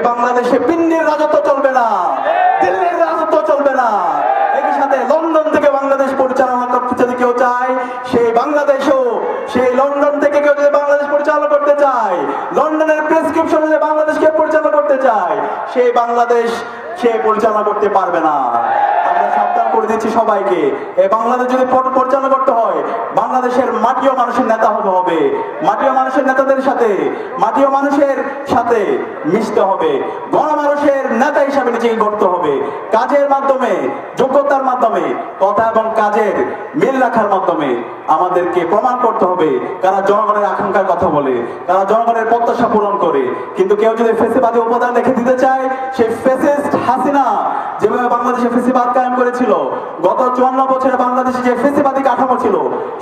বাংলাদেশে পিন্ডির রাজত্ব চলবে না, দিল্লির রাজত্ব চলবে না। একই সাথে লন্ডন থেকে বাংলাদেশ পরিচালনা করতে যদি কেউ চায়, সেই বাংলাদেশও সেই লন্ডন থেকে কেউ যদি বাংলাদেশ পরিচালনা করতে চায়, লন্ডনের প্রেসক্রিপশন যদি বাংলাদেশকে পরিচালনা করতে চায়, সেই বাংলাদেশ সে পরিচালনা করতে পারবে না। আমরা সাবধান করে দিচ্ছি সবাইকে, এই বাংলাদেশ যদি পরিচালনা করতে হয়, বাংলাদেশের মাটিও মানুষের নেতা হতে হবে, মাটিও মানুষের নেতাদের সাথে, মাটিও মানুষের সাথে মিশতে হবে, গণমানুষের নেতা হিসাবে নিজেকে গড়তে হবে, কাজের মাধ্যমে, যোগ্যতার মাধ্যমে, কথা এবং কাজের মিল রাখার মাধ্যমে আমাদেরকে প্রমাণ করতে হবে কারা জনগণের আকাঙ্ক্ষার কথা বলে, কারা জনগণের প্রত্যাশা পূরণ করে। কিন্তু কেউ যদি ফেসিবাদী উপাদান রেখে দিতে চায়, সেই ফেসিস্ট হাসিনা যেভাবে বাংলাদেশে ফেসিবাদ কায়েম করেছিল, গত 54 বছরে বাংলাদেশে যে ফেসিবাদী কাঠামো ছিল,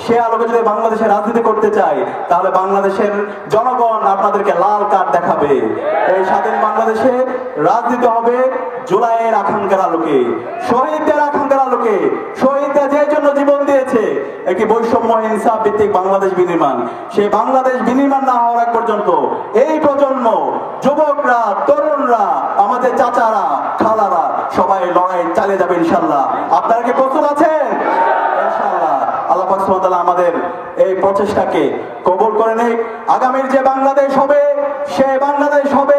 সে আলোকে যদি বাংলাদেশে রাজনীতি করতে চায়, তাহলে বাংলাদেশের জনগণ আপনাদেরকে লাল কার্ড দেখাবে। এই স্বাধীন বাংলাদেশে রাজনীতি হবে জুলাইয়ের আকাঙ্ক্ষার আলোকে, শহীদদের আকাঙ্ক্ষার আলোকে, শহীদরা যে জন্য জীবন দিয়েছে একটি বৈষম্য হিংসা ভিত্তিক বাংলাদেশ বিনির্মাণ। সেই বাংলাদেশ বিনির্মাণ না হওয়ার আগ পর্যন্ত এই প্রজন্ম, যুবকরা, তরুণরা, আমাদের চাচারা, খালারা সবাই লড়াই চালিয়ে যাবে ইনশাল্লাহ। আপনারা কি প্রস্তুত আছেন? ইনশাল্লাহ আল্লাহ পাক সুবহানাহু ওয়া তাআলা আমাদের এই প্রচেষ্টাকে কবুল করে নিক। আগামীর যে বাংলাদেশ হবে, সেই বাংলাদেশ হবে